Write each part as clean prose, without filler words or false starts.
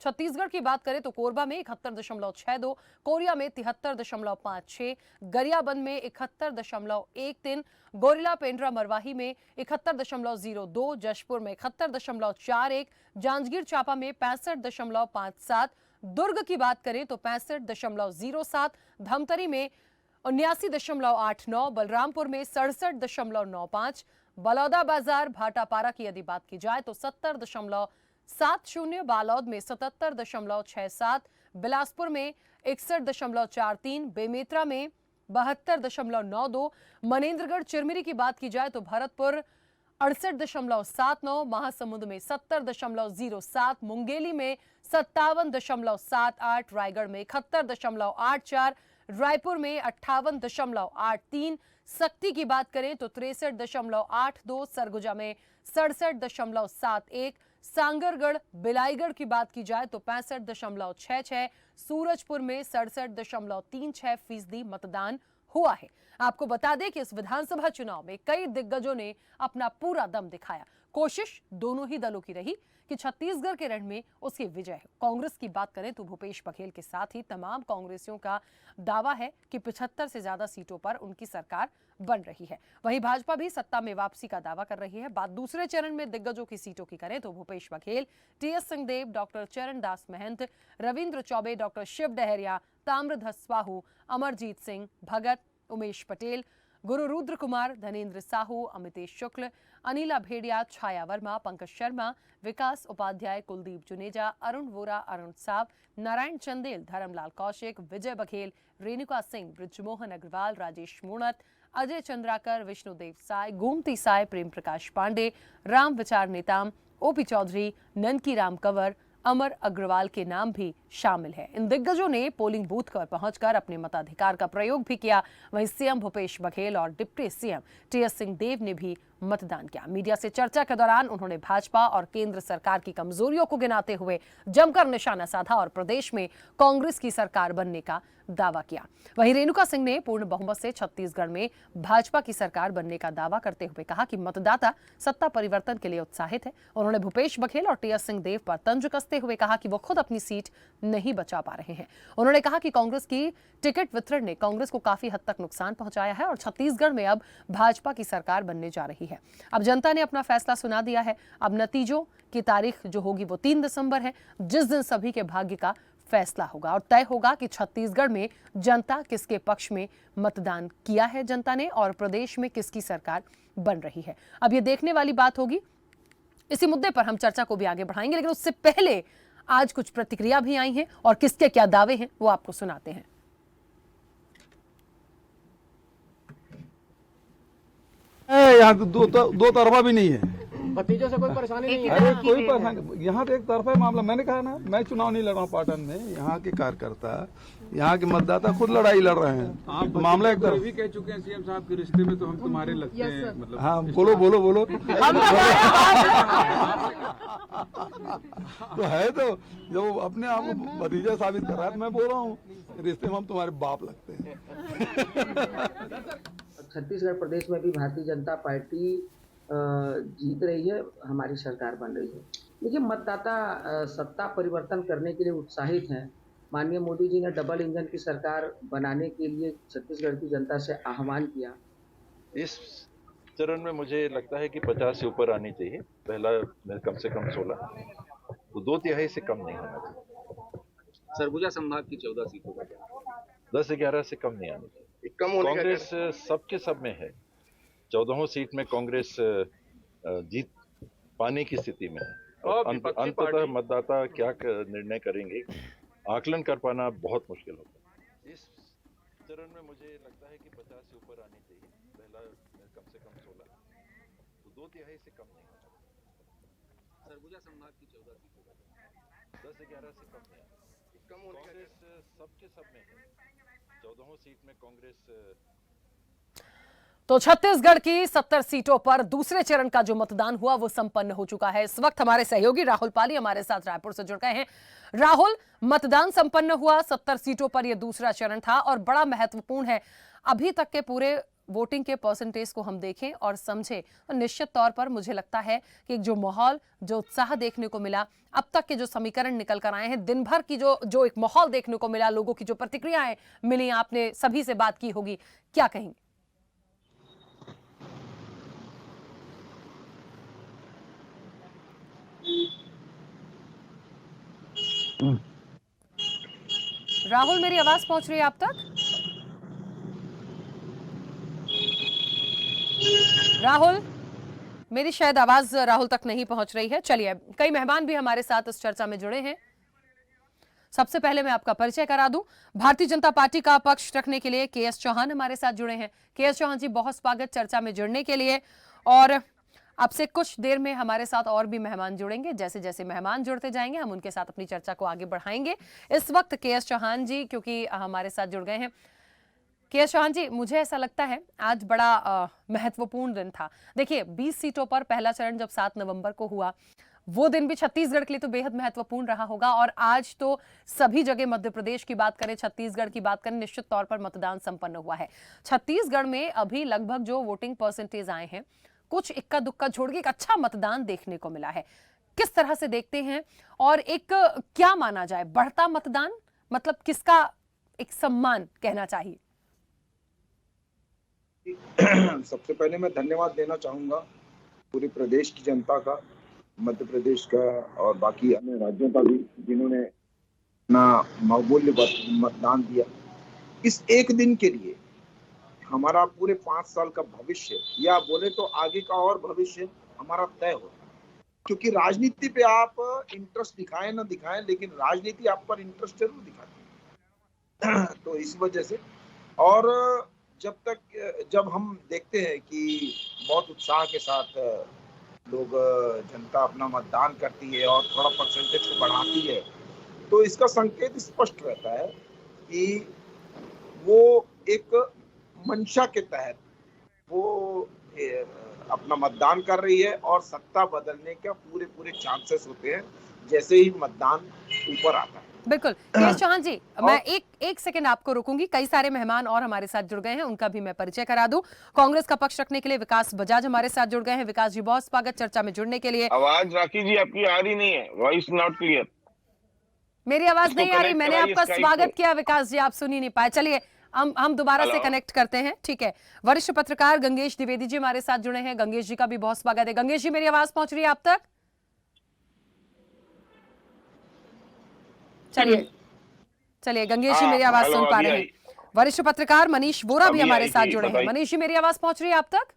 छत्तीसगढ़ की बात करें तो कोरबा में 71.62, कोरिया में 73.56, गरियाबंद में 71.13, गोरिल्ला पेंड्रा मरवाही में 71.02, जशपुर में 71.41, जांजगीर चांपा में 65.57, दुर्ग की बात करें तो 65.07, धमतरी में 79.89, बलरामपुर में 67.95, बलौदाबाजार भाटापारा की यदि बात की जाए तो 70.70, बालोद में 77.67, बिलासपुर में 61.43, बेमेतरा में 72.92, मनेन्द्रगढ़ चिरमिरी की बात की जाए तो भरतपुर 68.79, महासमुंद में 70.07, मुंगेली में 57.78, रायगढ़ में 71.84, रायपुर में 58.83, सक्ती की बात करें तो 63.82, सरगुजा में 67.71, सांगरगढ़ बिलाईगढ़ की बात की जाए तो 65.66, सूरजपुर में 67.36% मतदान हुआ है। आपको बता दें कि इस विधानसभा चुनाव में कई दिग्गजों ने अपना पूरा दम दिखाया। कोशिश दोनों ही दलों की रही कि छत्तीसगढ़ के रण में उसकी विजय हो। कांग्रेस की बात करें तो भूपेश बघेल के साथ ही तमाम कांग्रेसियों का दावा है कि 75 से ज्यादा सीटों पर उनकी सरकार बन रही है। वहीं भाजपा भी सत्ता में वापसी का दावा कर रही है। बात दूसरे चरण में दिग्गजों की सीटों की करें तो Bhupesh Baghel, TS Singhdeo, doctor Charandas Mahant, Ravindra Choubey, doctor Shiv Dahariya, Tamradhwaj Sahu, Amarjeet Singh Bhagat, Umesh Patel, गुरु रुद्र कुमार, धनेन्द्र साहू, अमितेश शुक्ल, अनिला भेड़िया, छाया वर्मा, पंकज शर्मा, विकास उपाध्याय, कुलदीप जुनेजा, अरुण वोरा, अरुण साव, नारायण चंदेल, धर्मलाल कौशिक, विजय बघेल, रेणुका सिंह, ब्रिजमोहन अग्रवाल, राजेश मूणत, अजय चंद्राकर, विष्णुदेव साय, गोमती साय, प्रेम प्रकाश पांडे, राम विचार नेताम, ओपी चौधरी, ननकीराम कंवर, अमर अग्रवाल के नाम भी शामिल है। इन दिग्गजों ने पोलिंग बूथ पर पहुंचकर अपने मताधिकार का प्रयोग भी किया। वहीं सीएम भूपेश बघेल और डिप्टी सीएम टीएस सिंहदेव ने भी मतदान किया। मीडिया से चर्चा के दौरान उन्होंने भाजपा और केंद्र सरकार की कमजोरियों को गिनाते हुए जमकर निशाना साधा और प्रदेश में कांग्रेस की सरकार बनने का दावा किया। वहीं रेणुका सिंह ने पूर्ण बहुमत से छत्तीसगढ़ में भाजपा की सरकार बनने का दावा करते हुए कहा कि मतदाता सत्ता परिवर्तन के लिए उत्साहित है। उन्होंने भूपेश बघेल और टीएस सिंहदेव पर तंज कसते हुए कहा कि वो खुद अपनी सीट नहीं बचा पा रहे हैं। उन्होंने कहा कि कांग्रेस की टिकट वितरण ने कांग्रेस को काफी हद तक नुकसान पहुंचाया है और छत्तीसगढ़ में अब भाजपा की सरकार बनने जा रही है। अब जनता ने अपना फैसला सुना दिया है। अब नतीजों की तारीख जो होगी वो 3 दिसंबर है, जिस दिन सभी के भाग्य का फैसला होगा और तय होगा कि छत्तीसगढ़ में जनता किसके पक्ष में मतदान किया है जनता ने और प्रदेश में किसकी सरकार बन रही है। अब ये देखने वाली बात होगी। इसी मुद्दे पर हम चर्चा को भी आगे बढ़ाएंगे, लेकिन उससे पहले आज कुछ प्रतिक्रिया भी आई हैं और किसके क्या दावे हैं वो आपको सुनाते हैं। यहाँ दो तरफा भी नहीं है। भतीजों से कोई परेशानी नहीं है। अरे कोई परेशानी, यहाँ तो एक तरफा मामला। मैंने कहा ना, मैं चुनाव नहीं लड़ रहा हूँ पाटन में। यहाँ के कार्यकर्ता, यहाँ के मतदाता खुद लड़ाई लड़ रहे हैं। आप मामला एक तरफ भी कह चुके हैं सीएम साहब के रिश्ते में तो हम तुम्हारे लगते हैं, मतलब हाँ बोलो बोलो बोलो तो है तो जब अपने आप को भतीजा साबित कर रहा है तो मैं बोल रहा हूँ रिश्ते में हम तुम्हारे बाप लगते हैं। छत्तीसगढ़ प्रदेश में भी भारतीय जनता पार्टी जीत रही है, हमारी सरकार बन रही है। देखिए, मतदाता सत्ता परिवर्तन करने के लिए उत्साहित हैं। माननीय मोदी जी ने डबल इंजन की सरकार बनाने के लिए छत्तीसगढ़ की जनता से आह्वान किया। इस चरण में मुझे लगता है कि 50 से ऊपर आनी चाहिए। पहला कम से कम 16, तो 2/3 से कम नहीं होना चाहिए। सरगुजा संभाग की 14 सीटों का 10-11 से कम नहीं आनी चाहिए। कांग्रेस सबके सब में है। 14 सीट में कांग्रेस जीत पाने की स्थिति में है और अंततः मतदाता क्या निर्णय करेंगे आकलन कर पाना बहुत मुश्किल होगा। इस चरण में मुझे लगता है कि 50 से ऊपर आनी चाहिए। पहला कम से कम 16, तो 2/3 से कम नहीं होना चाहिए। सरगुजा संभाग की 14 सीटों का 10-11 से कम नहीं आना। कांग्रेस सबके सब में है। 14 सीट में कांग्रेस। तो छत्तीसगढ़ की 70 सीटों पर दूसरे चरण का जो मतदान हुआ वो संपन्न हो चुका है। इस वक्त हमारे सहयोगी राहुल पाली हमारे साथ रायपुर से जुड़ गए हैं। राहुल, मतदान संपन्न हुआ, 70 सीटों पर यह दूसरा चरण था और बड़ा महत्वपूर्ण है। अभी तक के पूरे वोटिंग के परसेंटेज को हम देखें और समझें तो निश्चित तौर पर मुझे लगता है कि एक जो माहौल, जो उत्साह देखने को मिला, अब तक के जो समीकरण निकल कर आए हैं, दिन भर की जो एक माहौल देखने को मिला, लोगों की जो प्रतिक्रियाएं मिली, आपने सभी से बात की होगी, क्या कहेंगे? राहुल, मेरी आवाज पहुंच रही है आप तक? राहुल, मेरी शायद आवाज राहुल तक नहीं पहुंच रही है। चलिए, कई मेहमान भी हमारे साथ इस चर्चा में जुड़े हैं। सबसे पहले मैं आपका परिचय करा दूं। भारतीय जनता पार्टी का पक्ष रखने के लिए के.एस. चौहान हमारे साथ जुड़े हैं। के.एस. चौहान जी, बहुत स्वागत चर्चा में जुड़ने के लिए। और आपसे कुछ देर में हमारे साथ और भी मेहमान जुड़ेंगे। जैसे जैसे मेहमान जुड़ते जाएंगे हम उनके साथ अपनी चर्चा को आगे बढ़ाएंगे। इस वक्त के.एस. चौहान जी क्योंकि हमारे साथ जुड़ गए हैं। के.एस. चौहान जी, मुझे ऐसा लगता है आज बड़ा महत्वपूर्ण दिन था। देखिए, 20 सीटों पर पहला चरण जब 7 नवंबर को हुआ, वो दिन भी छत्तीसगढ़ के लिए तो बेहद महत्वपूर्ण रहा होगा। और आज तो सभी जगह, मध्य प्रदेश की बात करें, छत्तीसगढ़ की बात करें, निश्चित तौर पर मतदान संपन्न हुआ है। छत्तीसगढ़ में अभी लगभग जो वोटिंग परसेंटेज आए हैं, कुछ इक्का दुक्का छोड़ के एक अच्छा मतदान देखने को मिला है। किस तरह से देखते हैं और एक क्या माना जाए, बढ़ता मतदान, मतलब किसका एक सम्मान कहना चाहिए? सबसे पहले मैं धन्यवाद देना चाहूंगा पूरे प्रदेश की जनता का, मध्य प्रदेश का और बाकी अन्य राज्यों का भी, जिन्होंने अपना बहुमूल्य मतदान दिया। इस एक दिन के लिए हमारा पूरे 5 साल का भविष्य, या बोले तो आगे का और भविष्य हमारा तय होता है। क्योंकि राजनीति पे आप इंटरेस्ट दिखाएं ना दिखाएं, लेकिन राजनीति आप पर इंटरेस्ट जरूर दिखाती है। तो इस वजह से, और जब हम देखते हैं कि बहुत उत्साह के साथ लोग, जनता अपना मतदान करती है और थोड़ा परसेंटेज को बढ़ाती है, तो इसका संकेत स्पष्ट रहता है कि वो एक मंशा के तहत वो अपना मतदान कर रही है और सत्ता बदलने का पूरे चांसेस होते हैं जैसे ही मतदान ऊपर आता है। बिल्कुल। के.एस. चौहान जी, मैं एक सेकंड आपको रोकूंगी। कई सारे मेहमान और हमारे साथ जुड़ गए हैं, उनका भी मैं परिचय करा दूं। कांग्रेस का पक्ष रखने के लिए विकास बजाज हमारे साथ जुड़ गए हैं। विकास जी, बहुत स्वागत चर्चा में जुड़ने के लिए। आवाज राखी जी आपकी आ रही नहीं है, वॉइस नॉट क्लियर। मेरी आवाज नहीं आ रही? मैंने आपका स्वागत किया विकास जी, आप सुन ही नहीं पाए। चलिए, हम दोबारा से कनेक्ट करते हैं, ठीक है। वरिष्ठ पत्रकार गंगेश द्विवेदी जी हमारे साथ जुड़े हैं। गंगेश जी का भी बहुत स्वागत है। गंगेश जी, मेरी आवाज पहुंच रही है आप तक? चलिए गंगेश जी मेरी आवाज सुन पा रहे हैं। वरिष्ठ पत्रकार मनीष वोरा भी हमारे साथ जुड़े हैं। मनीष जी, मेरी आवाज पहुंच रही है आप तक?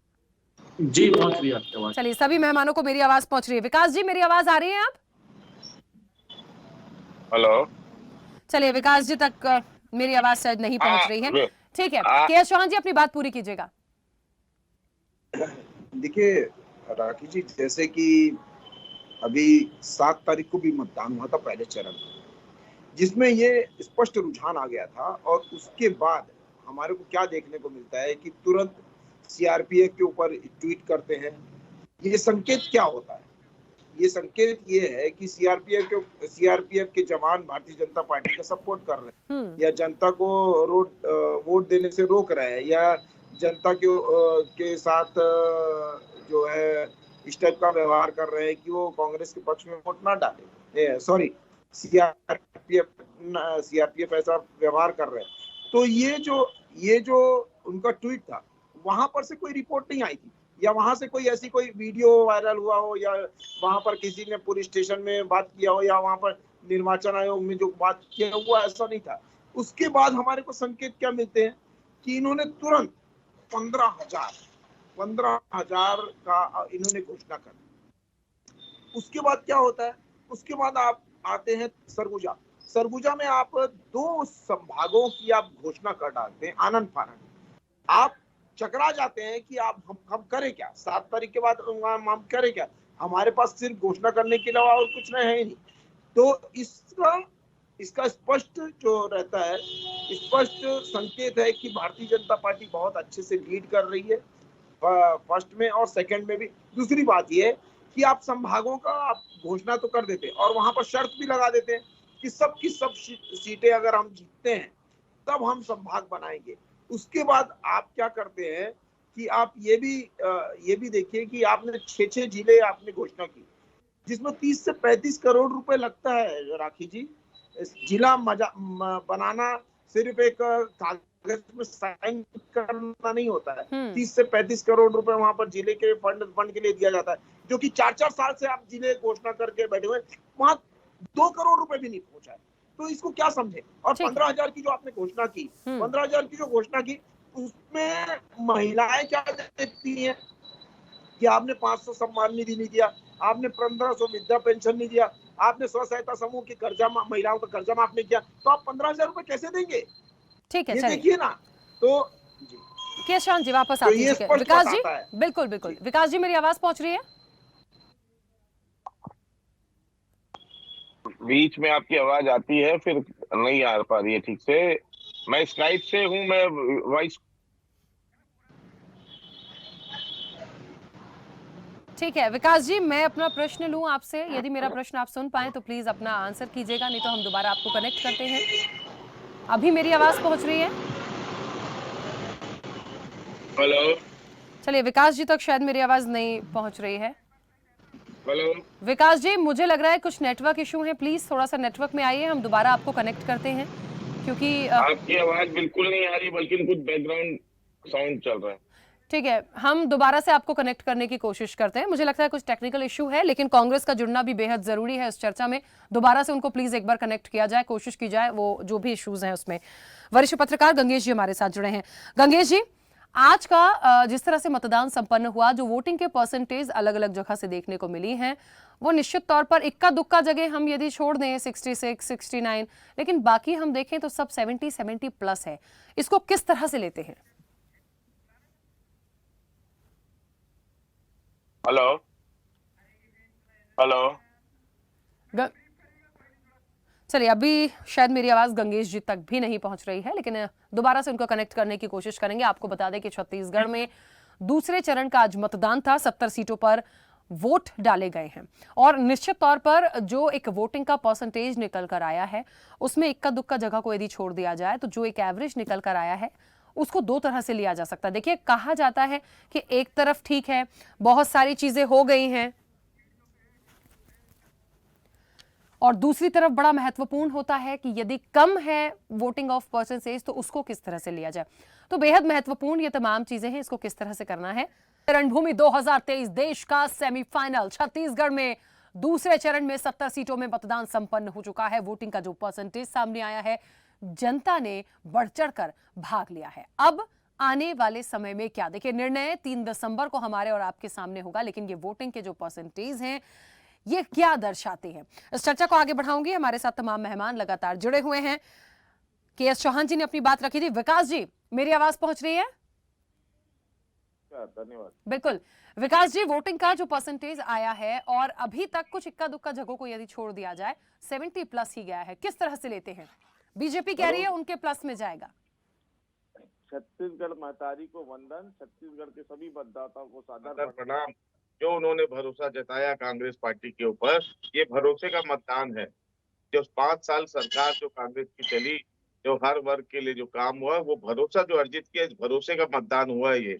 जी, पहुंच रही है आपकी आवाज। चलिए, सभी मेहमानों को मेरी आवाज पहुंच रही है। विकास जी, मेरी आवाज आ रही है आप? हेलो। चलिए, विकास जी तक मेरी आवाज शायद नहीं पहुंच रही है। ठीक है, के.एस. चौहान जी अपनी बात पूरी कीजिएगा। देखिए राखी जी, जैसे कि अभी 7 तारीख को भी मतदान हुआ था पहले चरण, जिसमें ये स्पष्ट रुझान आ गया था। और उसके बाद हमारे को क्या देखने को मिलता है कि तुरंत सीआरपीएफ के ऊपर ट्वीट करते हैं। ये संकेत क्या होता है? ये संकेत ये है कि सीआरपीएफ के जवान भारतीय जनता पार्टी का सपोर्ट कर रहे हैं, या जनता को वोट देने से रोक रहे हैं, या जनता के साथ जो है इस टाइप का व्यवहार कर रहे हैं कि वो कांग्रेस के पक्ष में वोट ना डाले। सॉरी, सीआरपीएफ ऐसा व्यवहार कर रहे हैं। तो ये जो उनका ट्वीट था, वहां पर से कोई रिपोर्ट नहीं आई थी, या वहां से कोई ऐसी कोई वीडियो वायरल हुआ हो, या वहां पर किसी ने पुलिस स्टेशन में बात किया हो, या वहां पर निर्वाचन आयोग में जो बात किया हुआ, ऐसा नहीं था। उसके बाद हमारे को संकेत क्या मिलते हैं कि इन्होंने तुरंत 15,000 का इन्होंने घोषणा कर दी। उसके बाद क्या होता है? उसके बाद आप आते हैं सरगुजा में आप 2 संभागों की आप घोषणा कर डालते हैं आनंद फानंद। आप चकरा जाते हैं कि हम करें क्या, 7 तारीख के बाद हम करें क्या? हमारे पास सिर्फ घोषणा करने के अलावा और कुछ नहीं है नहीं। तो इसका स्पष्ट जो रहता है, स्पष्ट संकेत है कि भारतीय जनता पार्टी बहुत अच्छे से लीड कर रही है फर्स्ट में और सेकंड में भी। दूसरी बात यह कि आप संभागों का आप घोषणा तो कर देते हैं और वहां पर शर्त भी लगा देते हैं कि सब सीटें अगर हम जीतते हैं तब हम संभाग बनाएंगे। उसके बाद आप क्या करते हैं कि आप ये भी देखिए कि आपने 6 जिले आपने घोषणा की, जिसमें 30 से 35 करोड़ रुपए लगता है राखी जी। जिला बनाना सिर्फ एक कागज में साइन करना नहीं होता है। 30 से 35 करोड़ रुपए वहां पर जिले के फंड के लिए दिया जाता है, जो कि 4-4 साल से आप जिले घोषणा करके बैठे हुए, वहां 2 करोड़ रुपए भी नहीं पहुंचा है। तो इसको क्या समझे। और 15,000 की जो आपने घोषणा की, 15,000 की जो घोषणा की, उसमें महिलाएं क्या देखती हैं कि आपने 500 सम्मान निधि नहीं दिया, आपने 1500 वृद्धा पेंशन नहीं दिया, आपने स्व सहायता समूह की कर्जा महिलाओं का कर्जा माफ नहीं किया, तो आप 15,000 रुपए कैसे देंगे। ठीक है, ये देखिए ना। तो के शांत जी वापस आते हैं। विकास जी, बिल्कुल बिल्कुल विकास जी, मेरी आवाज पहुंच रही है? बीच में आपकी आवाज आती है, फिर नहीं आ पा रही है ठीक से। मैं स्काइप से हूँ, मैं वॉइस। ठीक है विकास जी, मैं अपना प्रश्न लूं आपसे। यदि मेरा प्रश्न आप सुन पाए तो प्लीज अपना आंसर कीजिएगा, नहीं तो हम दोबारा आपको कनेक्ट करते हैं। अभी मेरी आवाज पहुंच रही है? हेलो। चलिए, विकास जी तक शायद मेरी आवाज नहीं पहुंच रही है। हेलो विकास जी, मुझे लग रहा है कुछ नेटवर्क इशू है, प्लीज थोड़ा सा नेटवर्क में आइए, हम दोबारा आपको कनेक्ट करते हैं, क्योंकि आपकी आवाज बिल्कुल नहीं आ रही, बल्कि कुछ बैकग्राउंड साउंड चल रहा है। ठीक है, हम दोबारा से आपको कनेक्ट करने की कोशिश करते हैं। मुझे लगता है कुछ टेक्निकल इशू है, लेकिन कांग्रेस का जुड़ना भी बेहद जरूरी है इस चर्चा में। दोबारा से उनको प्लीज एक बार कनेक्ट किया जाए, कोशिश की जाए, वो जो भी इश्यूज हैं उसमें। वरिष्ठ पत्रकार गंगेश जी हमारे साथ जुड़े हैं। गंगेश जी, आज का जिस तरह से मतदान संपन्न हुआ, जो वोटिंग के परसेंटेज अलग अलग जगह से देखने को मिली हैं, वो निश्चित तौर पर इक्का दुक्का जगह हम यदि छोड़ दें 66, 69, लेकिन बाकी हम देखें तो सब 70 प्लस है। इसको किस तरह से लेते हैं? Hello hello. चलिए, अभी शायद मेरी आवाज गंगेश जी तक भी नहीं पहुंच रही है, लेकिन दोबारा से उनको कनेक्ट करने की कोशिश करेंगे। आपको बता दें कि छत्तीसगढ़ में दूसरे चरण का आज मतदान था, 70 सीटों पर वोट डाले गए हैं, और निश्चित तौर पर जो एक वोटिंग का परसेंटेज निकल कर आया है, उसमें इक्का दुक्का जगह को यदि छोड़ दिया जाए तो जो एक एवरेज निकल कर आया है उसको दो तरह से लिया जा सकता है। देखिए, कहा जाता है कि एक तरफ ठीक है, बहुत सारी चीजें हो गई हैं, और दूसरी तरफ बड़ा महत्वपूर्ण होता है कि यदि कम है वोटिंग ऑफ परसेंटेज तो उसको किस तरह से लिया जाए। तो बेहद महत्वपूर्ण ये तमाम चीजें हैं, इसको किस तरह से करना है। रणभूमि 2023 देश का सेमीफाइनल, छत्तीसगढ़ में दूसरे चरण में 70 सीटों में मतदान संपन्न हो चुका है। वोटिंग का जो परसेंटेज सामने आया है, जनता ने बढ़ चढ़कर भाग लिया है। अब आने वाले समय में क्या, देखिए, निर्णय 3 दिसंबर को हमारे और आपके सामने होगा, लेकिन ये वोटिंग के जो परसेंटेज हैं ये क्या दर्शाते हैं, इस चर्चा को आगे बढ़ाऊंगी। हमारे साथ तमाम मेहमान लगातार जुड़े हुए हैं। के.एस. चौहान जी ने अपनी बात रखी थी। विकास जी, मेरी आवाज पहुंच रही है? धन्यवाद। बिल्कुल विकास जी, वोटिंग का जो परसेंटेज आया है, और अभी तक कुछ इक्का दुक्का जगहों को यदि छोड़ दिया जाए 70 प्लस ही गया है, किस तरह से लेते हैं? बीजेपी कह रही है उनके प्लस में जाएगा। छत्तीसगढ़ महतारी को वंदन, छत्तीसगढ़ के सभी मतदाताओं को सादर प्रणाम। जो उन्होंने भरोसा जताया कांग्रेस पार्टी के ऊपर, ये भरोसे का मतदान है। जो 5 साल सरकार जो कांग्रेस की चली, जो हर वर्ग के लिए जो काम हुआ, वो भरोसा जो अर्जित किया, इस भरोसे का मतदान हुआ है। ये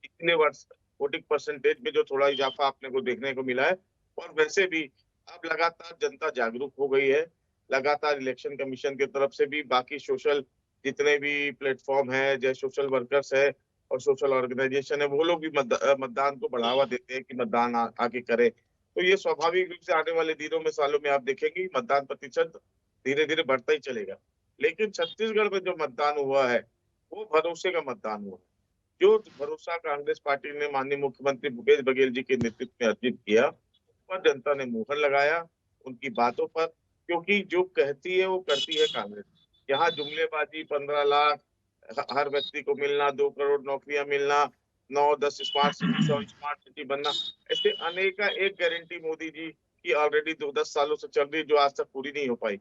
इतने वर्ष वोटिंग परसेंटेज में जो थोड़ा इजाफा आपने को देखने को मिला है, और वैसे भी अब लगातार जनता जागरूक हो गई है। लगातार इलेक्शन कमीशन की तरफ से भी, बाकी सोशल जितने भी प्लेटफॉर्म है, जैसे सोशल वर्कर्स है और सोशल ऑर्गेनाइजेशन है, वो लोग भी मतदान को बढ़ावा देते हैं कि मतदान आगे करे। तो ये स्वाभाविक रूप से आने वाले दिनों में, सालों में आप देखेंगे मतदान प्रतिशत धीरे धीरे बढ़ता ही चलेगा। लेकिन छत्तीसगढ़ में जो मतदान हुआ है वो भरोसे का मतदान हुआ। जो भरोसा कांग्रेस पार्टी ने माननीय मुख्यमंत्री भूपेश बघेल जी के नेतृत्व में अर्जित किया, पर जनता ने मुहर लगाया उनकी बातों पर, क्योंकि जो कहती है वो करती है कांग्रेस। यहाँ जुमलेबाजी, 15 लाख हर व्यक्ति को मिलना, 2 करोड़ नौकरियां मिलना, 9-10 स्मार्ट सिटी बनना, ऐसे अनेका एक गारंटी मोदी जी की ऑलरेडी 2-10 सालों से चल रही, जो आज तक पूरी नहीं हो पाई।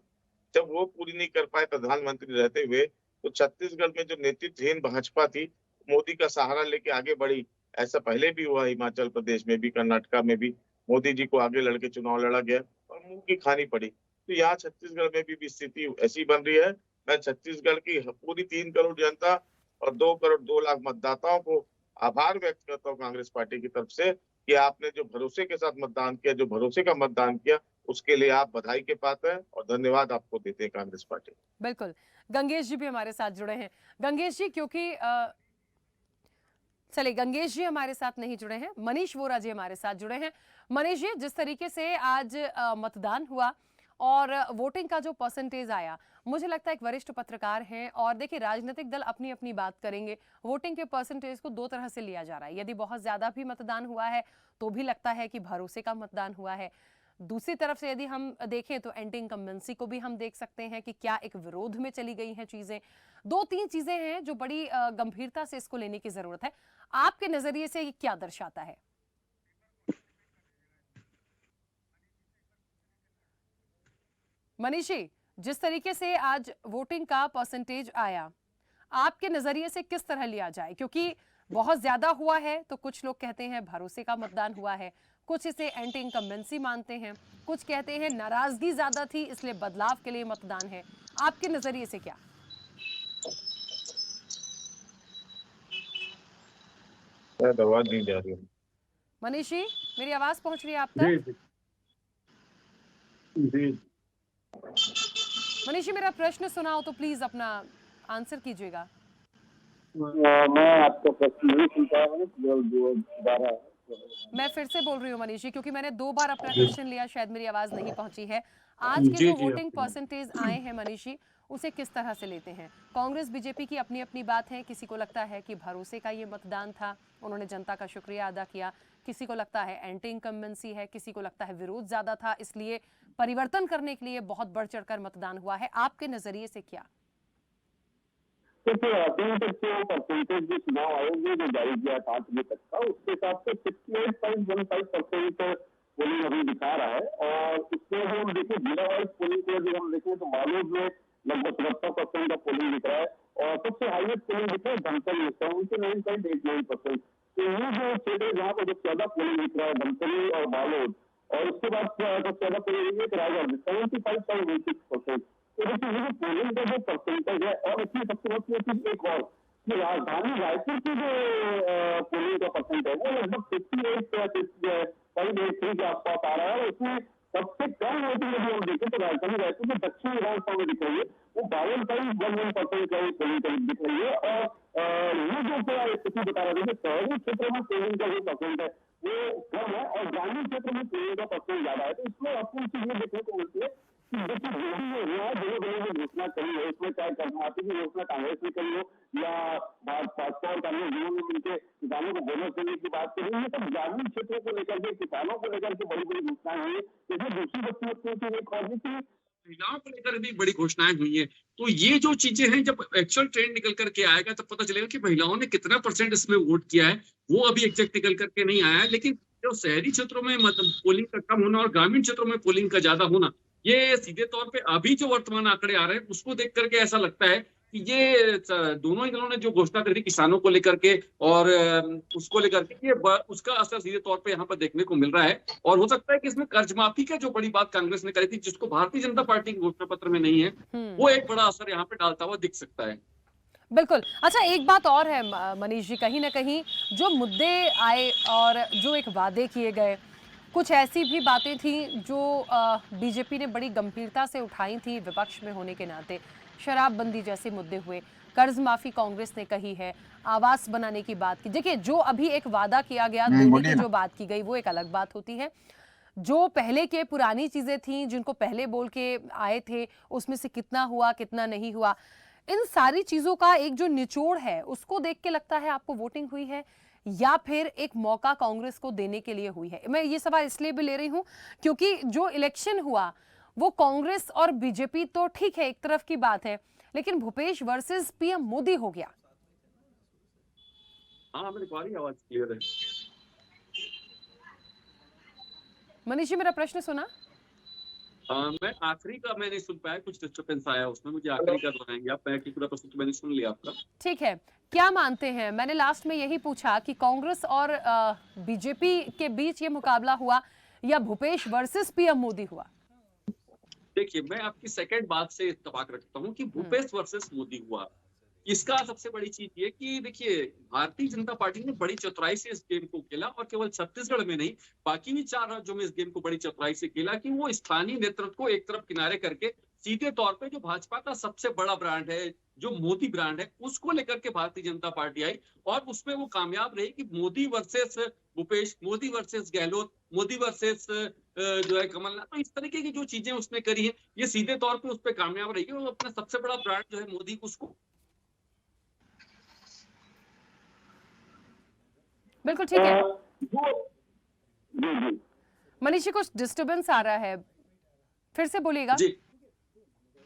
जब वो पूरी नहीं कर पाए प्रधानमंत्री रहते हुए, तो छत्तीसगढ़ में जो नेतृत्वहीन भाजपा थी, मोदी का सहारा लेके आगे बढ़ी। ऐसा पहले भी हुआ, हिमाचल प्रदेश में भी, कर्नाटका में भी मोदी जी को आगे लड़के चुनाव लड़ा गया और मुंह की खानी पड़ी। तो यहाँ छत्तीसगढ़ में भी स्थिति ऐसी बन रही है। मैं छत्तीसगढ़ की पूरी 3 करोड़ जनता और 2 करोड़ 2 लाख मतदाताओं को आभार व्यक्त करता हूँ कांग्रेस पार्टी की तरफ से कि आपने जो भरोसे के साथ मतदान किया, जो भरोसे का मतदान किया, उसके लिए आप बधाई के पात्र हैं और धन्यवाद आपको देते हैं कांग्रेस पार्टी। बिल्कुल, गंगेश जी भी हमारे साथ जुड़े हैं। गंगेश जी, क्योंकि चलिए, गंगेश जी हमारे साथ नहीं जुड़े हैं, मनीष वोरा जी हमारे साथ जुड़े हैं। मनीष जी, जिस तरीके से आज मतदान हुआ और वोटिंग का जो परसेंटेज आया, मुझे लगता है एक वरिष्ठ पत्रकार हैं और देखिए, राजनीतिक दल अपनी अपनी बात करेंगे। वोटिंग के परसेंटेज को 2 तरह से लिया जा रहा है। यदि बहुत ज्यादा भी मतदान हुआ है तो भी लगता है कि भरोसे का मतदान हुआ है। दूसरी तरफ से यदि हम देखें तो एंटी इनकम्बेंसी को भी हम देख सकते हैं कि क्या एक विरोध में चली गई हैं चीजें। 2-3 चीजें हैं जो बड़ी गंभीरता से इसको लेने की जरूरत है। आपके नजरिए से ये क्या दर्शाता है? मनीषी, जिस तरीके से आज वोटिंग का परसेंटेज आया, आपके नजरिए से किस तरह लिया जाए? क्योंकि बहुत ज्यादा हुआ है तो कुछ लोग कहते हैं भरोसे का मतदान हुआ है, कुछ इसे एंटी इनकम्बेंसी मानते हैं, कुछ कहते हैं नाराजगी ज्यादा थी इसलिए बदलाव के लिए मतदान है। आपके नजरिए से क्या? आवाज नहीं जा रही। मनीषी, मेरी आवाज पहुंच रही है आप तक? जी मनीषी, मेरा प्रश्न सुना हो तो प्लीज अपना आंसर कीजिएगा। मैं आपका प्रश्न नहीं सुन पाया हूं, दोबारा मैं फिर से बोल रही हूँ मनीषी, क्योंकि मैंने 2 बार अपना क्वेश्चन लिया, शायद मेरी आवाज नहीं पहुंची है। आज के जो वोटिंग परसेंटेज आए हैं मनीषी, उसे किस तरह से लेते हैं? कांग्रेस बीजेपी की अपनी अपनी बात है। किसी को लगता है कि भरोसे का ये मतदान था, उन्होंने जनता का शुक्रिया अदा किया। किसी को लगता है एंटी इनकम्बेंसी है, किसी को लगता है विरोध ज्यादा था इसलिए परिवर्तन करने के लिए बहुत बढ़ चढ़कर मतदान हुआ है। आपके नजरिए से क्या? देखिए, अभी तक जो परसेंटेज जो चुनाव आयोग ने जो जारी किया 5 बजे तक का, उसके हिसाब से 68.15% पोलिंग अभी दिखा रहा है। और इसमें जो हम देखें जिला वाइज पोलिंग को यदि हम देखें तो बालोद में लगभग 73% का पोलिंग दिख रहा है और सबसे हाईएस्ट पोलिंग दिख रहा है धमतरी में 79.89%। तो ये जो क्षेत्र है जहाँ पर सबसे ज्यादा पोलिंग दिख रहा है धमतरी और बालोद, और उसके बाद सबसे ज्यादा पोलिंग दिख रहा है रायगढ़ में 75.86%। तो देखिए, ये जो पोलिंग का जो परसेंटेज है, और इसमें सबसे बड़ी चीज एक और कि राजधानी रायपुर की जो पोलिंग का परसेंटेज है वो लगभग 58.83 के आसपास आ रहा है। उसमें सबसे कम वोटिंग यदि हम देखें तो राजधानी रायपुर में दक्षिण विधानसभा में दिख रही है, वो 52.11% का पोलिंग दिख रही है। और ये जो पूरा स्थिति बता रहे थे, शहरी क्षेत्र में पोलिंग का जो परसेंट है वो कम है और ग्रामीण क्षेत्र में पोलिंग का परसेंट ज्यादा है। तो इसमें आपको चीज ये देखने को मिलती है कि देखिए, जो भी हुआ है, दोनों दलों ने घोषणा करी है, इसमें चाहे कर्नाटक की घोषणा कांग्रेस ने करी हो या भाजपा और कांग्रेस दोनों ने मिलकर किसानों को बोनस देने की बात करी है, तो ग्रामीण क्षेत्रों को लेकर के, किसानों को लेकर के बड़ी बड़ी घोषणाएं हुई है। जैसे दूसरी बच्चों एक और भी महिलाओं को लेकर भी बड़ी घोषणाएं हुई है। तो ये जो चीजें हैं, जब एक्चुअल ट्रेंड निकल करके आएगा तब पता चलेगा कि महिलाओं ने कितना परसेंट इसमें वोट किया है। वो अभी एग्जैक्ट निकल करके नहीं आया है, लेकिन जो शहरी क्षेत्रों में पोलिंग का कम होना और ग्रामीण क्षेत्रों में पोलिंग का ज्यादा होना, ये सीधे तौर पे अभी जो वर्तमान आंकड़े आ रहे हैं उसको देख करके ऐसा लगता है कि ये दोनों ही दलों ने जो घोषणा करी थी किसानों को लेकर के और उसको लेकर के, ये उसका असर सीधे तौर पे यहाँ पर देखने को मिल रहा है। और हो सकता है कि इसमें कर्ज माफी का जो बड़ी बात कांग्रेस ने करी थी, जिसको भारतीय जनता पार्टी के घोषणा पत्र में नहीं है, वो एक बड़ा असर यहाँ पे डालता हुआ दिख सकता है। बिल्कुल। अच्छा, एक बात और है मनीष जी, कहीं ना कहीं जो मुद्दे आए और जो एक वादे किए गए, कुछ ऐसी भी बातें थी जो बीजेपी ने बड़ी गंभीरता से उठाई थी विपक्ष में होने के नाते। शराबबंदी जैसे मुद्दे हुए, कर्ज माफी कांग्रेस ने कही है, आवास बनाने की बात की। देखिए, जो अभी एक वादा किया गया, देने की जो बात की गई, वो एक अलग बात होती है। जो पहले के पुरानी चीजें थी जिनको पहले बोल के आए थे, उसमें से कितना हुआ कितना नहीं हुआ, इन सारी चीजों का एक जो निचोड़ है उसको देख के लगता है आपको वोटिंग हुई है या फिर एक मौका कांग्रेस को देने के लिए हुई है? मैं ये सवाल इसलिए भी ले रही हूं क्योंकि जो इलेक्शन हुआ वो कांग्रेस और बीजेपी तो ठीक है, एक तरफ की बात है, लेकिन भूपेश वर्सेस पीएम मोदी हो गया। हाँ, मेरी तुम्हारी आवाज क्लियर है। मनीष जी, मेरा प्रश्न सुना? मैं आखिरी का मैंने सुन पाया, कुछ डिस्टर्बेंस आया उसमें, मुझे आखिरी का दोहराएंगे आप? मैं पूरा प्रश्न तो मैंने सुन लिया आपका। ठीक है, क्या मानते हैं, मैंने लास्ट में यही पूछा कि कांग्रेस और बीजेपी के बीच ये मुकाबला हुआ या भूपेश वर्सेस पीएम मोदी हुआ? देखिए, मैं आपकी सेकंड बात से इत्तेफाक रखता हूँ कि भूपेश वर्सेस मोदी हुआ। इसका सबसे बड़ी चीज ये कि देखिए भारतीय जनता पार्टी ने बड़ी चतुराई से इस गेम को खेला, और केवल छत्तीसगढ़ में नहीं बाकी भी 4 राज्यों में इस गेम को बड़ी चतुराई से खेला कि वो स्थानीय नेतृत्व को एक तरफ किनारे करके सीधे तौर पे जो भाजपा का सबसे बड़ा ब्रांड है, जो मोदी ब्रांड है, उसको लेकर के भारतीय जनता पार्टी आई और उसमें वो कामयाब रही कि Modi versus Bhupesh, Modi versus Gehlot, Modi versus जो है कमलनाथ, तो इस तरीके की जो चीजें उसने करी है ये सीधे तौर पे उस पर कामयाब रही है और अपना सबसे बड़ा ब्रांड जो है मोदी, उसको बिल्कुल ठीक है। जी मनीष जी, कुछ डिस्टरबेंस आ रहा है, फिर से बोलिएगा। जी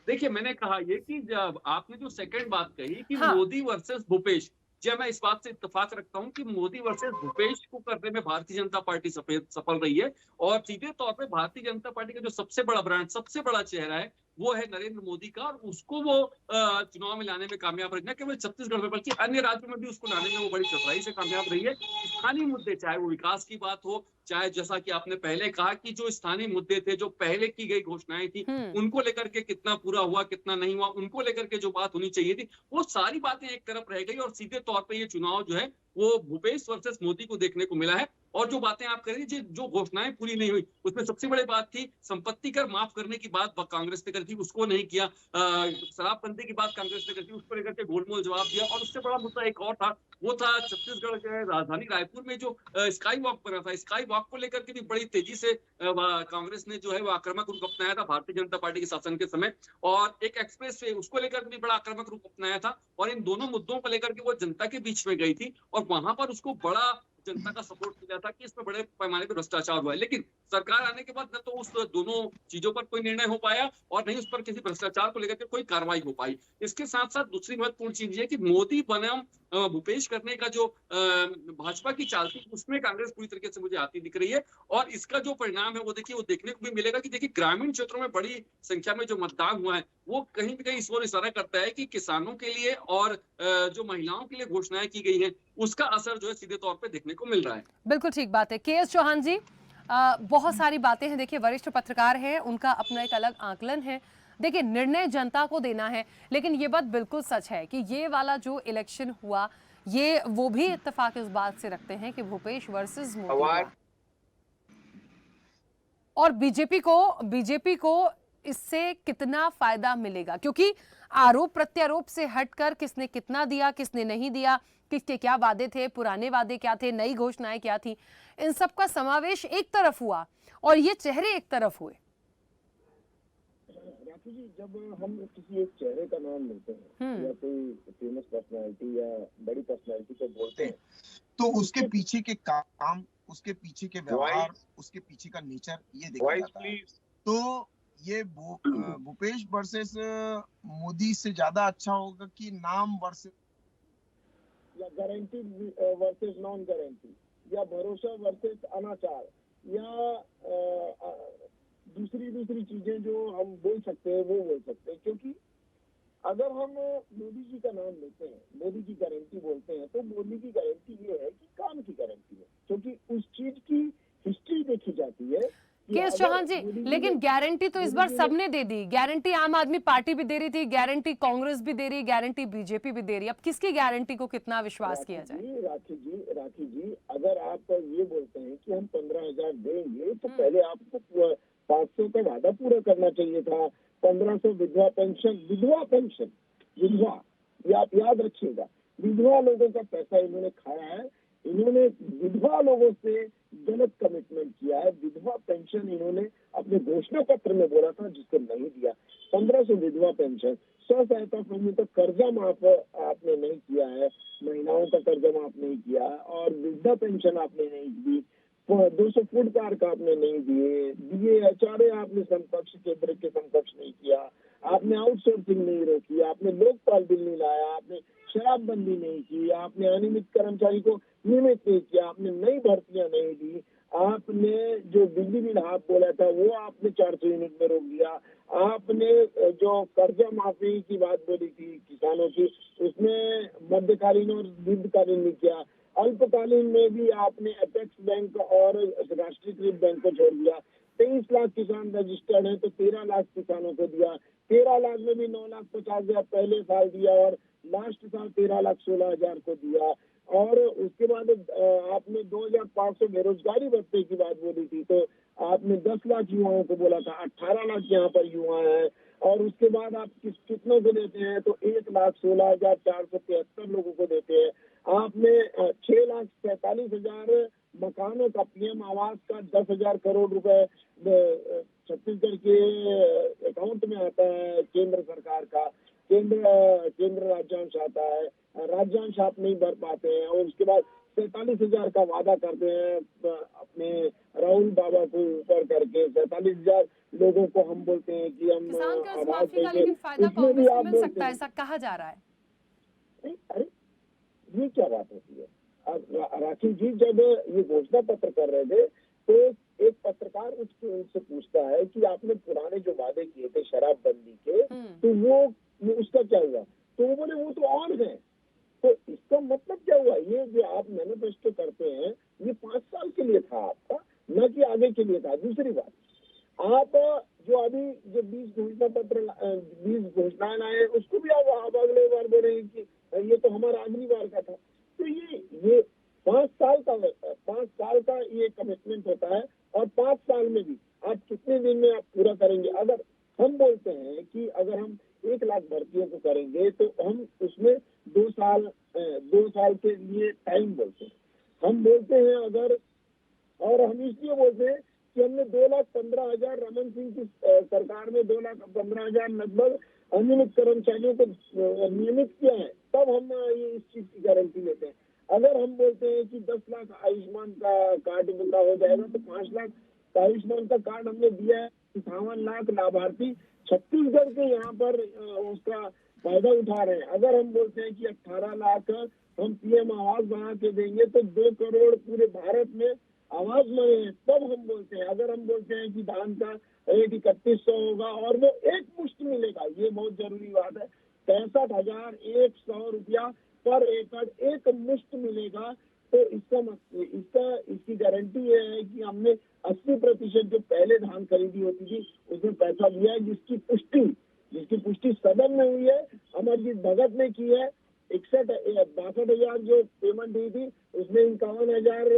देखिए, मैंने कहा ये कि जब आपने जो सेकंड बात कही कि हाँ। मोदी वर्सेस भूपेश, जब मैं इस बात से इत्तेफाक रखता हूं कि मोदी वर्सेस भूपेश को करने में भारतीय जनता पार्टी सफल रही है, और सीधे तौर पे भारतीय जनता पार्टी का जो सबसे बड़ा ब्रांड, सबसे बड़ा चेहरा है वो है नरेंद्र मोदी का, और उसको वो चुनाव में लाने में कामयाब रही, न केवल छत्तीसगढ़ में बल्कि अन्य राज्यों में भी उसको लाने में वो बड़ी चतुराई से कामयाब रही है। स्थानीय मुद्दे, चाहे वो विकास की बात हो, चाहे जैसा कि आपने पहले कहा कि जो स्थानीय मुद्दे थे, जो पहले की गई घोषणाएं थी, उनको लेकर के कितना पूरा हुआ कितना नहीं हुआ, उनको लेकर के जो बात होनी चाहिए थी, वो सारी बातें एक तरफ रह गई, और सीधे तौर पे ये चुनाव जो है वो भूपेश वर्सेस मोदी को देखने को मिला है। और जो बातें आप कर रही थी, जो घोषणाएं पूरी नहीं हुई, उसमें सबसे बड़ी बात थी संपत्ति कर माफ करने की बात कांग्रेस ने करी थी, उसको नहीं किया। शराबबंदी की बात कांग्रेस ने करी थी, उसको लेकर के गोलमोल जवाब दिया। और उससे बड़ा मुद्दा एक और था, वो था छत्तीसगढ़ के राजधानी रायपुर में जो स्काई वॉक बना था, स्काई वॉक को लेकर के भी बड़ी तेजी से कांग्रेस ने जो है वो आक्रामक रूप अपनाया था भारतीय जनता पार्टी के शासन के समय, और एक एक्सप्रेस वे, उसको लेकर भी बड़ा आक्रामक रूप अपनाया था, और इन दोनों मुद्दों को लेकर के वो जनता के बीच में गई थी, और वहां पर उसको बड़ा जनता का सपोर्ट मिला था कि इसमें बड़े पैमाने पर भ्रष्टाचार हुआ है। लेकिन सरकार आने के बाद न तो उस दोनों चीजों पर कोई निर्णय हो पाया, और नहीं उस पर किसी भ्रष्टाचार को लेकर के कोई कार्रवाई हो पाई। इसके साथ साथ दूसरी महत्वपूर्ण चीज ये कि मोदी बनाम भूपेश करने का जो भाजपा की चाल थी, उसमें कांग्रेस पूरी तरीके से मुझे आती दिख रही है, और इसका जो परिणाम है वो देखिए, वो देखने को भी मिलेगा कि देखिए ग्रामीण क्षेत्रों में बड़ी संख्या में जो मतदान हुआ है वो कहीं न कहीं इस ओर इशारा करता है कि किसानों के लिए और जो महिलाओं के लिए घोषणाएं की गई हैं, उसका असर जो है सीधे तौर पे देखने को मिल रहा है। बिल्कुल ठीक बात है। के एस चौहान जी, बहुत सारी बातें हैं, देखिए वरिष्ठ पत्रकार हैं, उनका अपना एक अलग आकलन है। देखिए निर्णय जनता को देना है, लेकिन ये बात बिल्कुल सच है कि ये वाला जो इलेक्शन हुआ, ये वो भी इत्तेफाक इस बात से रखते हैं कि भूपेश वर्सेस मोदी हुआ। और बीजेपी को इससे कितना फायदा मिलेगा, क्योंकि आरोप प्रत्यारोप से हटकर किसने कितना दिया, किसने नहीं दिया, किसके क्या वादे थे, पुराने वादे क्या थे, नई घोषणाएं क्या थी, इन सब का समावेश एक तरफ हुआ और ये चेहरे एक तरफ हुए। राखी जी, जब हम किसी एक चेहरे का नाम लेते हैं या कोई फेमस पर्सनालिटी या बड़ी पर्सनालिटी को बोलते हैं, तो उसके पीछे के काम, उसके पीछे के व्यवहार, उसके पीछे का नेचर ये देखा जाता है। तो ये भूपेश वर्सेस मोदी से ज्यादा अच्छा होगा कि नाम वर्सेस या गारंटी वर्सेस नॉन गारंटी, या भरोसा वर्सेस अनाचार, या दूसरी चीजें जो हम बोल सकते हैं वो बोल सकते हैं। क्योंकि अगर हम मोदी जी का नाम लेते हैं, मोदी की गारंटी बोलते हैं, तो मोदी की गारंटी ये है कि काम की गारंटी है, क्योंकि उस चीज की हिस्ट्री देखी जाती है। के एस चौहान जी, लेकिन गारंटी तो इस बार सबने दे दी। गारंटी आम आदमी पार्टी भी दे रही थी, गारंटी कांग्रेस भी दे रही, गारंटी बीजेपी भी दे रही। अब किसकी गारंटी को कितना विश्वास किया जाए? राखी जी, अगर आप ये बोलते हैं कि हम 15,000 देंगे, तो पहले आपको 500 का वादा पूरा करना चाहिए था। 1500 विधवा पेंशन, ये आप याद रखिएगा, विधवा लोगों का पैसा इन्होंने खाया है। इन्होंने विधवा लोगों से गलत कमिटमेंट किया है। विधवा पेंशन इन्होंने अपने घोषणा पत्र में बोला था, जिसको नहीं दिया। 1500 विधवा पेंशन, स्व सहायता समूह का कर्जा माफ आपने नहीं किया है, महिलाओं का कर्जा माफ नहीं किया, और वृद्धा पेंशन आपने नहीं दी, 200 फूड पार्क आपने नहीं दिए, HRA आपने समकक्ष केंद्र के समकक्ष नहीं किया, आपने आउटसोर्सिंग नहीं रोकी, आपने लोकपाल बिल नहीं लाया, आपने शराबबंदी नहीं की, आपने अनियमित कर्मचारी को नियमित नहीं किया, आपने नई भर्तियां नहीं दी, आपने जो बिजली बिल हाफ बोला था वो आपने 400 यूनिट में रोक दिया, आपने जो कर्जा माफी की बात बोली थी किसानों की, उसमें मध्यकालीन और दीर्घकालीन नहीं किया। अल्पकालीन में भी आपने अपेक्स बैंक और राष्ट्रीयकृत बैंक को छोड़ दिया। 23 लाख किसान रजिस्टर्ड हैं, तो 13 लाख किसानों को दिया। 13 लाख में भी 9,50,000 पहले साल दिया और लास्ट साल 13,16,000 को दिया। और उसके बाद आपने 2,500 बेरोजगारी भत्ते की बात बोली थी, तो आपने 10 लाख युवाओं को बोला था, 18 लाख यहाँ पर युवा हैं। और उसके बाद आप कितनों को देते हैं, तो 1,16,473 लोगों को देते हैं। आपने 6,47,000 मकानों का पीएम आवास का 10,000 करोड़ रुपए छत्तीसगढ़ के अकाउंट में आता है केंद्र सरकार का। केंद्र राज्यांश आता है, राज्यांश आप नहीं भर पाते हैं। और उसके बाद 47,000 का वादा करते हैं अपने राहुल बाबा को ऊपर करके। 47,000 लोगों को हम बोलते हैं कि हम किसान कर्ज आवाज माफी का देंगे, लेकिन फायदा उसमें भी कांग्रेस को आप मिल बोलते सकता है, हैं। ऐसा कहा जा रहा है। नहीं, अरे ये क्या बात होती है? अब राखी जी जब ये घोषणा पत्र कर रहे थे, तो एक पत्रकार उनसे पूछता है कि आपने पुराने जो वादे किए थे शराबबंदी के, तो वो उसका क्या हुआ? तो वो बोले वो तो ऑन है। तो इसका मतलब क्या हुआ? ये जो आप मैनिफेस्टो करते हैं, ये 5 साल के लिए था आपका, न कि आगे के लिए था। दूसरी बात, आप जो अभी जो 20 घोषणाएं लाए, उसको भी आप अगले बार बोल रहे हैं कि ये तो हमारा अगली बार का था। तो ये 5 साल का ये कमिटमेंट होता है। और 5 साल में भी आप कितने दिन में आप पूरा करेंगे? अगर हम बोलते हैं कि अगर हम 1 लाख भर्तियों को करेंगे, तो हम उसमें 2 साल के लिए टाइम बोलते हैं। हम बोलते हैं अगर, और हम इसलिए बोलते हैं कि हमने 2,15,000 रमन सिंह की सरकार में 2,15,000 लगभग अनियमित कर्मचारियों को नियमित किया है, तब हम ये इस चीज की गारंटी लेते हैं। अगर हम बोलते हैं कि 10 लाख आयुष्मान का कार्ड का हो जाएगा, तो 5 लाख आयुष्मान का कार्ड हमने दिया है। 58 लाख लाभार्थी छत्तीसगढ़ के यहाँ पर उसका फायदा उठा रहे हैं। अगर हम बोलते हैं कि 18 लाख हम पीएम आवास बना के देंगे, तो 2 करोड़ पूरे भारत में आवाज बने हैं, तब हम बोलते हैं। अगर हम बोलते हैं कि धान का रेट 3100 होगा और वो एक मुश्त मिलेगा, ये बहुत जरूरी बात है, 65,100 रुपया पर एकड़ एक मुश्त मिलेगा, तो इसकी गारंटी ये है कि हमने 80% जो पहले धान खरीदी होती थी उसमें पैसा दिया है, जिसकी पुष्टि सदन में हुई है, अमरजीत भगत ने की है। 62,000 जो पेमेंट हुई थी, उसमें 51,000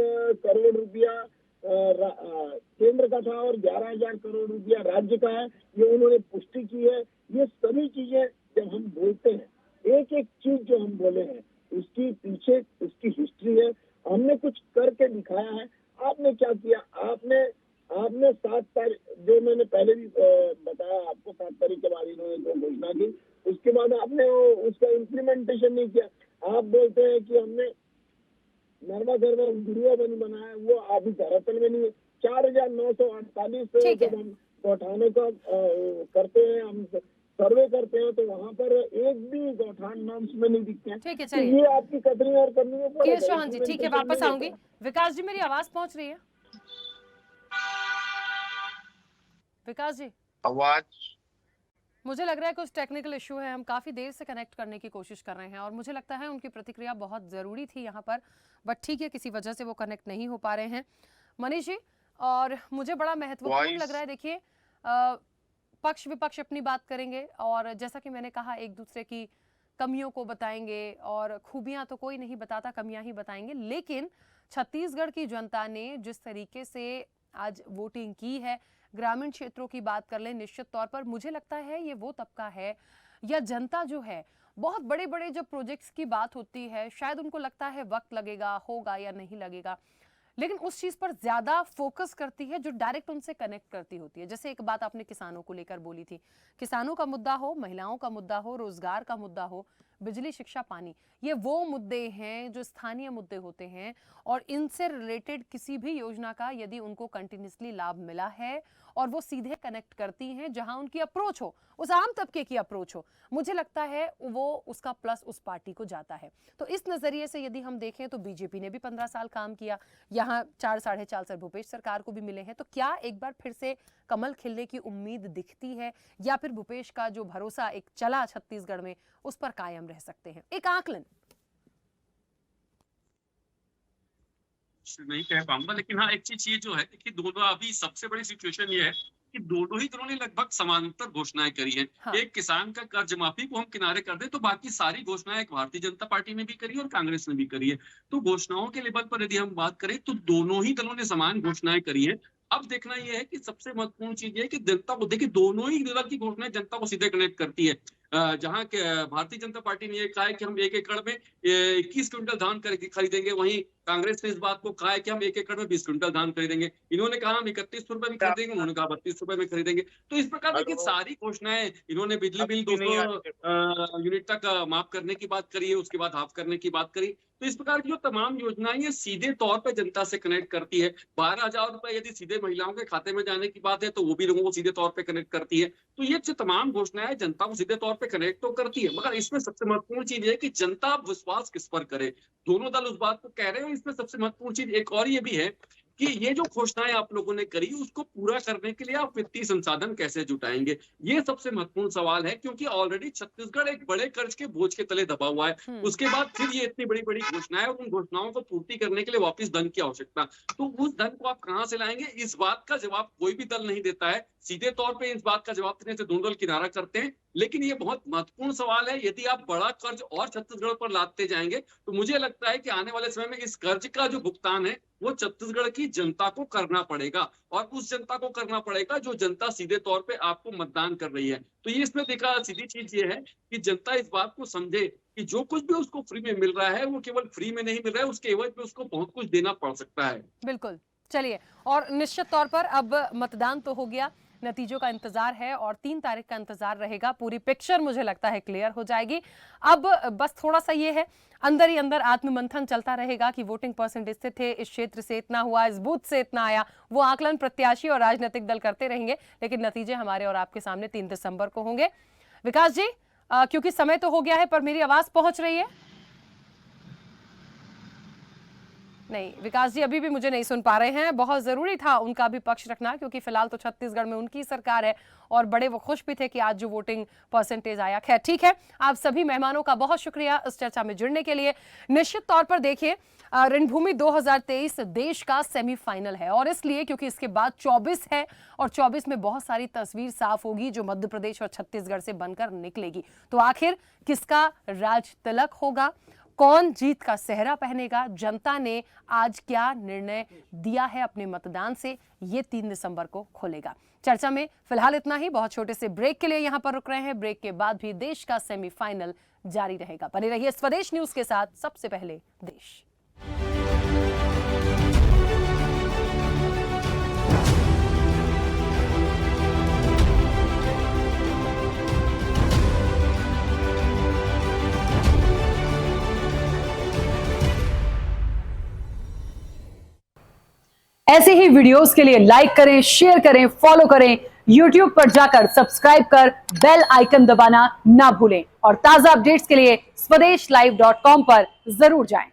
करोड़ रुपया केंद्र का था और 11,000 करोड़ रुपया राज्य का है, ये उन्होंने पुष्टि की है। ये सभी चीजें जब हम बोलते हैं, एक एक चीज जो हम बोले हैं, उसकी पीछे उसकी हिस्ट्री है, हमने कुछ करके दिखाया है। आपने क्या किया? आपने 7 तारीख, जो मैंने पहले भी बताया आपको, 7 तारीख के बाद इन्होंने जो घोषणा की, उसके बाद आपने उसका इम्प्लीमेंटेशन नहीं किया। आप बोलते हैं कि हमने नर्मदा में गुड़िया बनी बनाया, वो अभी धरातल में नहीं है। 4,948 जब हम गौठानों का करते हैं, हम सर्वे करते हैं, तो वहाँ पर एक भी गौठान नॉर्म्स में नहीं दिखते हैं। ठीक है, तो चलिए। ये आपकी कतरी और करनी है। के चौहान जी, ठीक है, वापस आऊंगी। विकास जी, मेरी आवाज पहुंच रही है? विकास जी, आवाज मुझे लग रहा है कुछ टेक्निकल इशू है। हम काफी देर से कनेक्ट करने की कोशिश कर रहे हैं और मुझे लगता है उनकी प्रतिक्रिया बहुत जरूरी थी यहाँ पर, बट ठीक है, किसी वजह से वो कनेक्ट नहीं हो पा रहे हैं। मनीष जी, और मुझे बड़ा महत्वपूर्ण लग रहा है, देखिए पक्ष विपक्ष अपनी बात करेंगे और जैसा कि मैंने कहा, एक दूसरे की कमियों को बताएंगे, और खूबियां तो कोई नहीं बताता, कमियां ही बताएंगे। लेकिन छत्तीसगढ़ की जनता ने जिस तरीके से आज वोटिंग की है, ग्रामीण क्षेत्रों की बात कर लें, निश्चित तौर पर मुझे लगता है ये वो तबका है या जनता जो है, बहुत बड़े बड़े जब प्रोजेक्ट्स की बात होती है, शायद उनको लगता है वक्त लगेगा, होगा या नहीं लगेगा, लेकिन उस चीज पर ज्यादा फोकस करती है जो डायरेक्ट उनसे कनेक्ट करती होती है। जैसे एक बात आपने किसानों को लेकर बोली थी, किसानों का मुद्दा हो, महिलाओं का मुद्दा हो, रोजगार का मुद्दा हो, बिजली, शिक्षा, पानी, ये वो मुद्दे हैं जो स्थानीय मुद्दे होते हैं और इनसे रिलेटेड किसी भी योजना का यदि उनको कंटिन्यूसली लाभ मिला है और वो सीधे कनेक्ट करती हैं जहां उनकी अप्रोच हो, उस आम तबके की अप्रोच हो, मुझे लगता है वो उसका प्लस उस पार्टी को जाता है। तो इस नजरिए से यदि हम देखें तो बीजेपी ने भी 15 साल काम किया, यहाँ 4 साढ़े 4 साल भूपेश सरकार को भी मिले हैं, तो क्या एक बार फिर से कमल खिलने की उम्मीद दिखती है या फिर भूपेश का जो भरोसा एक चला छत्तीसगढ़ में उस पर कायम रह सकते हैं? एक आकलन। कुछ नहीं कह पाऊंगा, लेकिन हाँ एक चीज ये जो है कि दोनों अभी सबसे बड़ी सिचुएशन ये है कि दोनों ही दलों ने लगभग समानांतर घोषणाएं करी हैं। हाँ। एक किसान का कर्ज माफी को हम किनारे कर दें तो बाकी सारी घोषणाएं भारतीय जनता पार्टी ने भी करी और कांग्रेस ने भी करी है। तो घोषणाओं के लेवल पर यदि हम बात करें तो दोनों ही दलों ने समान घोषणाएं करी है। अब देखना यह है कि सबसे महत्वपूर्ण चीज ये है कि जनता को देखिए, दोनों ही दल की घोषणाएं जनता को सीधे कनेक्ट करती है। जहां भारतीय जनता पार्टी ने ये कहा है कि हम 1 एकड़ में 21 क्विंटल धान खरीदेंगे, वहीं कांग्रेस ने इस बात को कहा है कि हम 1 एकड़ में 20 क्विंटल धान खरीदेंगे। इन्होंने कहा हम 31 रुपए में खरीदेंगे, उन्होंने कहा 32 रुपए में खरीदेंगे। तो इस प्रकार देखिए सारी घोषणाएं, इन्होंने बिजली बिल 200 यूनिट तक माफ करने की बात करी है, उसके बाद हाफ करने की बात करी। तो इस प्रकार की जो तमाम योजनाएं ये सीधे तौर पे जनता से कनेक्ट करती है। 12,000 रुपए यदि सीधे महिलाओं के खाते में जाने की बात है तो वो भी लोगों को सीधे तौर पे कनेक्ट करती है। तो ये जो तमाम घोषणाएं जनता को सीधे तौर पे कनेक्ट तो करती है, मगर इसमें सबसे महत्वपूर्ण चीज ये है कि जनता विश्वास किस पर करे। दोनों दल उस बात को कह रहे हैं। इसमें सबसे महत्वपूर्ण चीज एक और ये भी है कि ये जो घोषणाएं आप लोगों ने करी उसको पूरा करने के लिए आप वित्तीय संसाधन कैसे जुटाएंगे, ये सबसे महत्वपूर्ण सवाल है। क्योंकि ऑलरेडी छत्तीसगढ़ एक बड़े कर्ज के बोझ के तले दबा हुआ है। उसके बाद फिर ये इतनी बड़ी बड़ी घोषणाएं और उन घोषणाओं को पूर्ति करने के लिए वापस धन की आवश्यकता, तो उस धन को आप कहां से लाएंगे, इस बात का जवाब कोई भी दल नहीं देता है। सीधे तौर पे इस बात का जवाब देने से दोनों दल किनारा करते हैं। लेकिन ये बहुत महत्वपूर्ण सवाल है, यदि आप बड़ा कर्ज और छत्तीसगढ़ पर लादते जाएंगे तो मुझे लगता है कि आने वाले समय में इस कर्ज का जो भुगतान है वो छत्तीसगढ़ की जनता को करना पड़ेगा, और उस जनता को करना पड़ेगा जो जनता सीधे तौर पे आपको मतदान कर रही है। तो ये इसमें देखा सीधी चीज ये है कि जनता इस बात को समझे कि जो कुछ भी उसको फ्री में मिल रहा है वो केवल फ्री में नहीं मिल रहा है, उसके एवज में उसको बहुत कुछ देना पड़ सकता है। बिल्कुल, चलिए, और निश्चित तौर पर अब मतदान तो हो गया, नतीजों का इंतजार है और 3 तारीख का इंतजार रहेगा। पूरी पिक्चर मुझे लगता है क्लियर हो जाएगी। अब बस थोड़ा सा ये है, अंदर ही अंदर आत्ममंथन चलता रहेगा कि वोटिंग परसेंट इससे थे, इस क्षेत्र से इतना हुआ, इस बूथ से इतना आया। वो आकलन प्रत्याशी और राजनीतिक दल करते रहेंगे, लेकिन नतीजे हमारे और आपके सामने 3 दिसंबर को होंगे। विकास जी, क्योंकि समय तो हो गया है, पर मेरी आवाज पहुंच रही है? नहीं, विकास जी अभी भी मुझे नहीं सुन पा रहे हैं। बहुत जरूरी था उनका भी पक्ष रखना, क्योंकि फिलहाल तो छत्तीसगढ़ में उनकी सरकार है और बड़े वो खुश भी थे कि आज जो वोटिंग परसेंटेज आया। खैर ठीक है, आप सभी मेहमानों का बहुत शुक्रिया इस चर्चा में जुड़ने के लिए। निश्चित तौर पर देखिए, रणभूमि 2023 देश का सेमीफाइनल है, और इसलिए क्योंकि इसके बाद 24 है और 24 में बहुत सारी तस्वीर साफ होगी जो मध्य प्रदेश और छत्तीसगढ़ से बनकर निकलेगी। तो आखिर किसका राज तिलक होगा, कौन जीत का सेहरा पहनेगा, जनता ने आज क्या निर्णय दिया है अपने मतदान से, ये 3 दिसंबर को खोलेगा। चर्चा में फिलहाल इतना ही। बहुत छोटे से ब्रेक के लिए यहां पर रुक रहे हैं। ब्रेक के बाद भी देश का सेमीफाइनल जारी रहेगा। बने रहिए स्वदेश न्यूज के साथ, सबसे पहले देश। ऐसे ही वीडियोस के लिए लाइक करें, शेयर करें, फॉलो करें। YouTube पर जाकर सब्सक्राइब कर बेल आइकन दबाना ना भूलें, और ताजा अपडेट्स के लिए स्वदेशलाइव.com पर जरूर जाएं।